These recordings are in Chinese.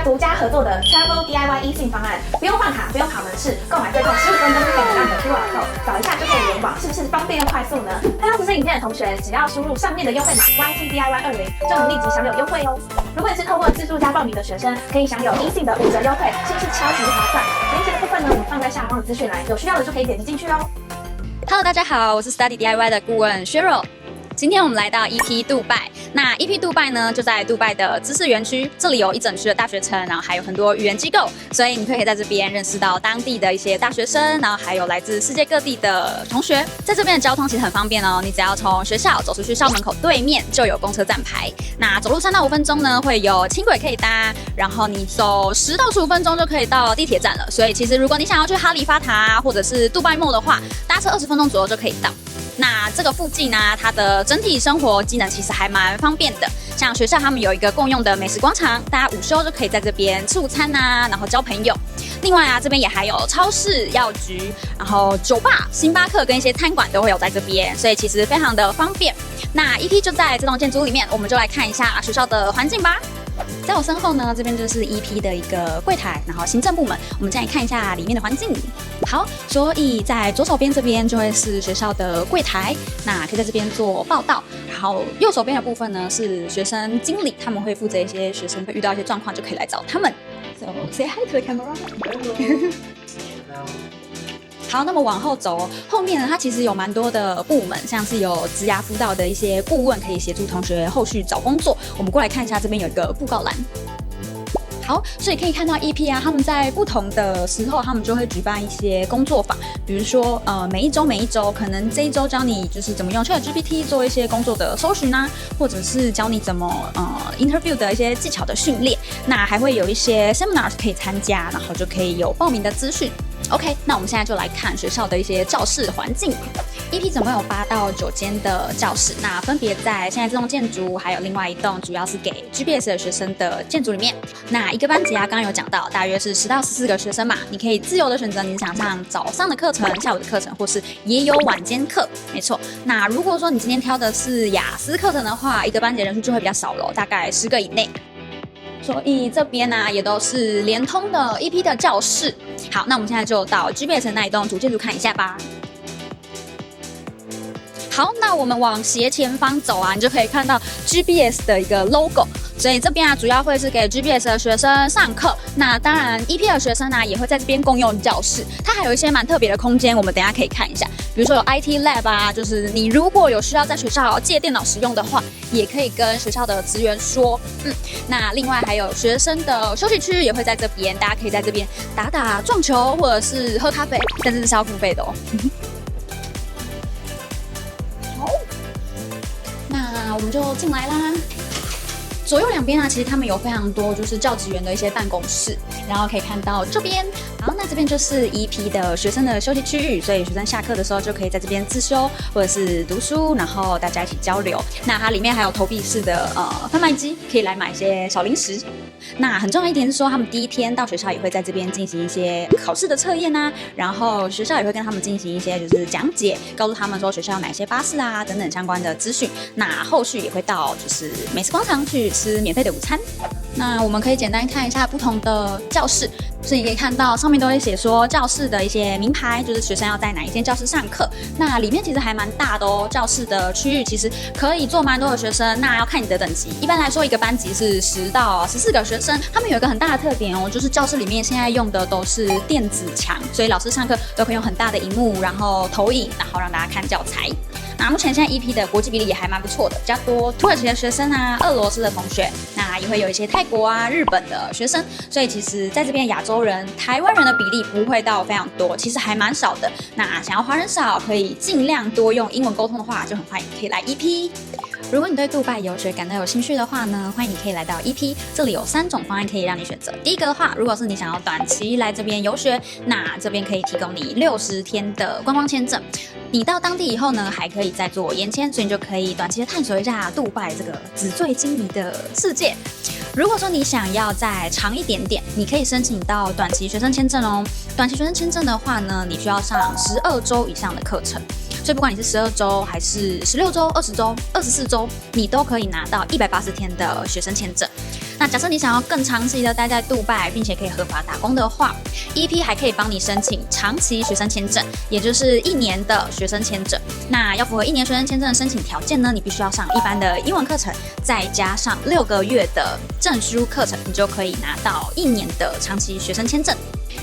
独家合作的 Travel DIY e 信方案，不用换卡，不用跑门市，购买最快15分钟就可以得到你的 QR code，扫一下就可以联网，是不是方便又快速呢？看到这支影片的同学，只要输入上面的优惠码 YTDIY20，就能立即享有优惠哦。如果你是透过自助加报名的学生，可以享有 e 信的5折优惠，是不是超级划算？链接的部分呢，我们放在下方的资讯栏，有需要的就可以点击进去哦。Hello， 大家好，我是 Study DIY 的顾问薛柔。今天我们来到 EP 杜拜，那 EP 杜拜呢就在杜拜的知识园区，这里有一整区的大学城，然后还有很多语言机构，所以你可以在这边认识到当地的一些大学生，然后还有来自世界各地的同学。在这边的交通其实很方便哦，你只要从学校走出去校门口对面就有公车站牌，那走路3到5分钟呢会有轻轨可以搭，然后你走10到15分钟就可以到地铁站了。所以其实如果你想要去哈利法塔或者是杜拜 Mall 的话，搭车20分钟左右就可以到。那这个附近呢，它的整体生活机能其实还蛮方便的。像学校他们有一个共用的美食广场，大家午休就可以在这边吃午餐啊，然后交朋友。另外啊，这边也还有超市、药局，然后酒吧、星巴克跟一些餐馆都会有在这边，所以其实非常的方便。那 EP 就在这栋建筑里面，我们就来看一下学校的环境吧。在我身后呢，这边就是 EP 的一个柜台，然后行政部门。我们再来看一下里面的环境。好，所以在左手边这边就会是学校的柜台，那可以在这边做报到。然后右手边的部分呢是学生经理，他们会负责一些学生会遇到一些状况，就可以来找他们。So say hi to the camera. 好，那么往后走，后面呢，它其实有蛮多的部门，像是有职涯辅导的一些顾问，可以协助同学后续找工作。我们过来看一下，这边有一个布告栏。好，所以可以看到 EP 啊，他们在不同的时候，他们就会举办一些工作坊，比如说每一周，可能这一周教你就是怎么用 ChatGPT 做一些工作的搜寻啊，或者是教你怎么interview 的一些技巧的训练。那还会有一些 seminars 可以参加，然后就可以有报名的资讯。OK， 那我们现在就来看学校的一些教室环境。EP 总共有8到9间的教室，那分别在现在这栋建筑，还有另外一栋主要是给 GBS 的学生的建筑里面。那一个班级啊，刚刚有讲到，大约是10到14个学生嘛，你可以自由的选择你想上早上的课程、下午的课程，或是也有晚间课。没错，那如果说你今天挑的是雅思课程的话，一个班级人数就会比较少了，大概10个以内。所以这边呢也都是联通的 EP 的教室。好，那我们现在就到 GBS 的那一栋主建筑看一下吧。好，那我们往斜前方走啊，你就可以看到 GBS 的一个 logo。所以这边啊，主要会是给 GBS 的学生上课。那当然 EP 的学生呢，也会在这边共用教室。它还有一些蛮特别的空间，我们等一下可以看一下。比如说有 IT lab 啊，就是你如果有需要在学校借电脑使用的话，也可以跟学校的职员说。那另外还有学生的休息区也会在这边，大家可以在这边打打撞球或者是喝咖啡，但是是要付费的哦。好，那我们就进来啦。左右两边啊，其实他们有非常多就是教职员的一些办公室，然后可以看到这边，好，那这边就是 EP 的学生的休息区域，所以学生下课的时候就可以在这边自修或者是读书，然后大家一起交流。那它里面还有投币式的贩卖机，可以来买一些小零食。那很重要一点是说，他们第一天到学校也会在这边进行一些考试的测验啊，然后学校也会跟他们进行一些就是讲解，告诉他们说学校有哪些巴士啊等等相关的资讯。那后续也会到就是美食广场去吃免费的午餐。那我们可以简单看一下不同的教室，所以你可以看到上面都会写说教室的一些名牌，就是学生要在哪一间教室上课。那里面其实还蛮大的哦，教室的区域其实可以坐蛮多的学生，那要看你的等级。一般来说，一个班级是10到14个学生。他们有一个很大的特点哦，就是教室里面现在用的都是电子墙，所以老师上课都可以用很大的荧幕，然后投影，然后让大家看教材。那目前现在 EP 的国际比例也还蛮不错的，比较多土耳其的学生啊，俄罗斯的同学，那也会有一些泰国啊、日本的学生，所以其实在这边亚洲人、台湾人的比例不会到非常多，其实还蛮少的。那想要华人少，可以尽量多用英文沟通的话，就很欢迎可以来 EP。如果你对杜拜游学感到有兴趣的话呢，欢迎你可以来到 EP， 这里有3种方案可以让你选择。第一个的话，如果是你想要短期来这边游学，那这边可以提供你60天的观光签证。你到当地以后呢，还可以再做延签，所以你就可以短期的探索一下杜拜这个纸醉金迷的世界。如果说你想要再长一点点，你可以申请到短期学生签证哦。短期学生签证的话呢，你需要上12周以上的课程。所以不管你是12周还是16周、20周、24周，你都可以拿到180天的学生签证。那假设你想要更长期的待在杜拜，并且可以合法打工的话，EP 还可以帮你申请长期学生签证，也就是1年的学生签证。那要符合1年学生签证的申请条件呢，你必须要上一般的英文课程，再加上6个月的证书课程，你就可以拿到1年的长期学生签证。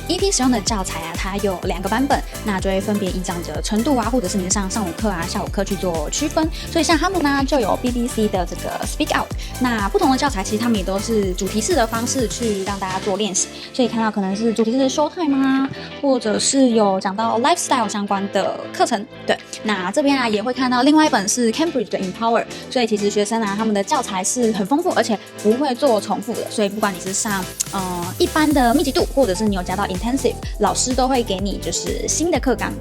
EP 使用的教材啊，它有2个版本，那就会分别依照你的程度啊，或者是你上午课啊、下午课去做区分。所以像他们呢，就有 BBC 的这个 Speak Out。那不同的教材其实他们也都是主题式的方式去让大家做练习。所以看到可能是主题式的 Showtime 啊，或者是有讲到 lifestyle 相关的课程。对，那这边啊也会看到另外一本是 Cambridge 的 Empower。所以其实学生啊他们的教材是很丰富，而且不会做重复的。所以不管你是上一般的密集度，或者是你有加到intensive， 老师都会给你就是新的课纲。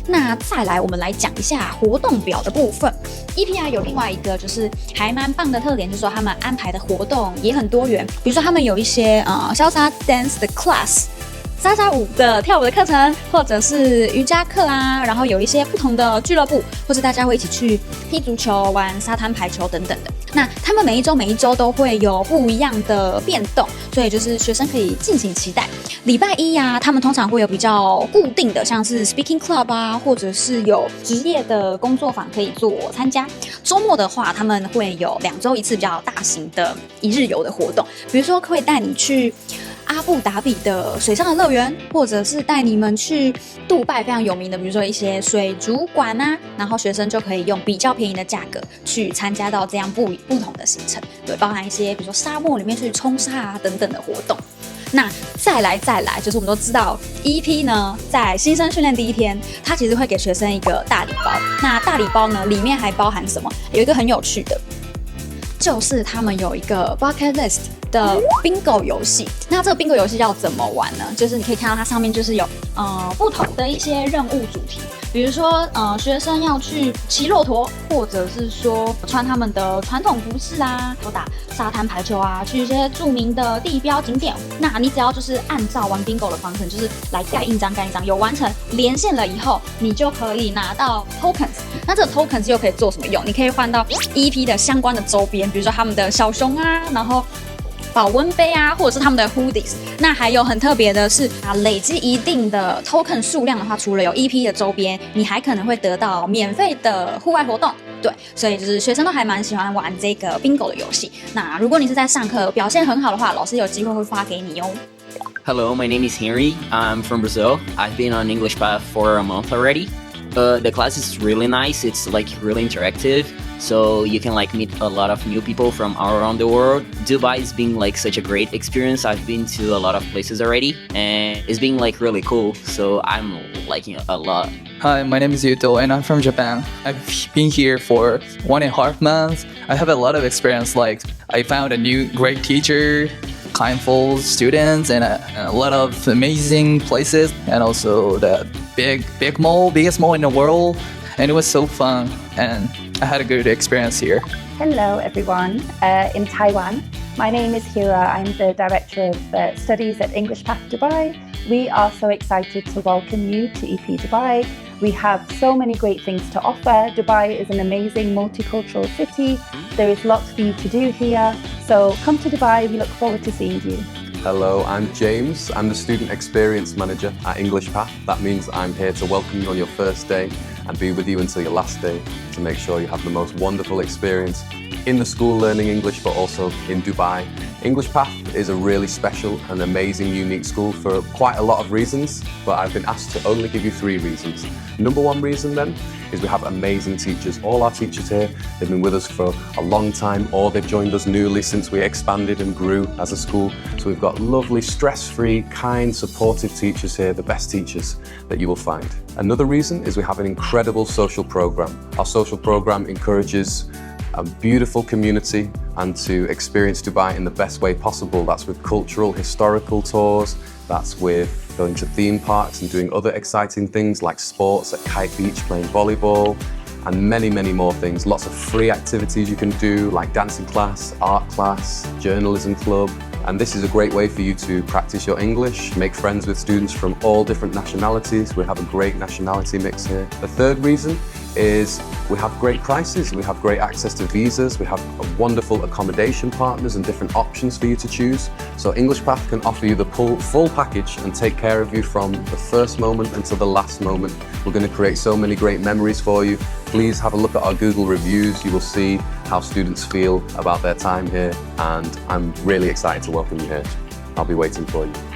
那再来我们来讲一下活动表的部分。EPR 有另外一个就是还蛮棒的特点，就是说他们安排的活动也很多元，比如说他们有一些潇洒 dance 的 class，莎莎舞的跳舞的课程，或者是瑜伽课啊，然后有一些不同的俱乐部，或是大家会一起去踢足球、玩沙滩排球等等的。那他们每一周都会有不一样的变动，所以就是学生可以敬请期待。礼拜一啊，他们通常会有比较固定的，像是 speaking club 啊，或者是有职业的工作坊可以做参加。周末的话，他们会有2周一次比较大型的一日游的活动，比如说会带你去阿布达比的水上的乐园，或者是带你们去杜拜非常有名的，比如说一些水族馆啊，然后学生就可以用比较便宜的价格去参加到这样不同的行程，对，包含一些比如说沙漠里面去冲沙啊等等的活动。那再来，就是我们都知道 EP 呢，在新生训练第1天，它其实会给学生一个大礼包。那大礼包呢，里面还包含什么？有一个很有趣的，就是他们有一个 bucket list 的 bingo 游戏。那这个 bingo 游戏要怎么玩呢？就是你可以看到它上面就是有不同的一些任务主题，比如说学生要去骑骆驼，或者是说穿他们的传统服饰啊，打沙滩排球啊，去一些著名的地标景点。那你只要就是按照玩 bingo 的方式，就是来盖印章，有完成连线了以后，你就可以拿到 tokens。那这个 tokens 又可以做什么用？你可以换到 EP 的相关的周边，比如说他们的小熊啊，然后保温杯啊，或者是他们的 hoodies。那还有很特别的是累积一定的 token 数量的话，除了有 EP 的周边，你还可能会得到免费的户外活动。对，所以就是学生都还蛮喜欢玩这个 bingo 的游戏。那如果你是在上课表现很好的话，老师有机会会发给你哦。Hello, my name is Henry. I'm from Brazil. I've been on English Path for a month already. The class is really nice. It's like really interactive. So you can like meet a lot of new people from all around the world. Dubai is being like such a great experience. I've been to a lot of places already and it's been like really cool. So I'm liking it a lot. Hi, my name is Yuto and I'm from Japan. I've been here for 1.5 months. I have a lot of experience. Like I found a new great teacher, kindful students, and a lot of amazing places, and also the biggest mall in the world. And it was so fun, and I had a good experience here. Hello everyone, in Taiwan. My name is Hira. I'm the Director of Studies at English Path Dubai. We are so excited to welcome you to EP Dubai. We have so many great things to offer. Dubai is an amazing multicultural city. There is lots for you to do here. So come to Dubai. We look forward to seeing you. Hello, I'm James. I'm the Student Experience Manager at English Path. That means I'm here to welcome you on your first day and be with you until your last day to make sure you have the most wonderful experience in the school learning English, but also in Dubai. English Path is a really special and amazing, unique school for quite a lot of reasons, but I've been asked to only give you 3 reasons. Number 1 reason then is we have amazing teachers. All our teachers here, they've been with us for a long time, or they've joined us newly since we expanded and grew as a school. So we've got lovely, stress-free, kind, supportive teachers here, the best teachers that you will find. Another reason is we have an incredible social program. Our social program encourages a beautiful community and to experience Dubai in the best way possible. That's with cultural, historical tours, that's with going to theme parks and doing other exciting things like sports at Kite Beach, playing volleyball, and many, many more things. Lots of free activities you can do like dancing class, art class, journalism club. And this is a great way for you to practice your English, make friends with students from all different nationalities. We have a great nationality mix here. The third reason is we have great prices, we have great access to visas, we have wonderful accommodation partners and different options for you to choose. So English Path can offer you the full package and take care of you from the first moment until the last moment. We're going to create so many great memories for you. Please have a look at our Google reviews. You will see how students feel about their time here, and I'm really excited to welcome you here. I'll be waiting for you.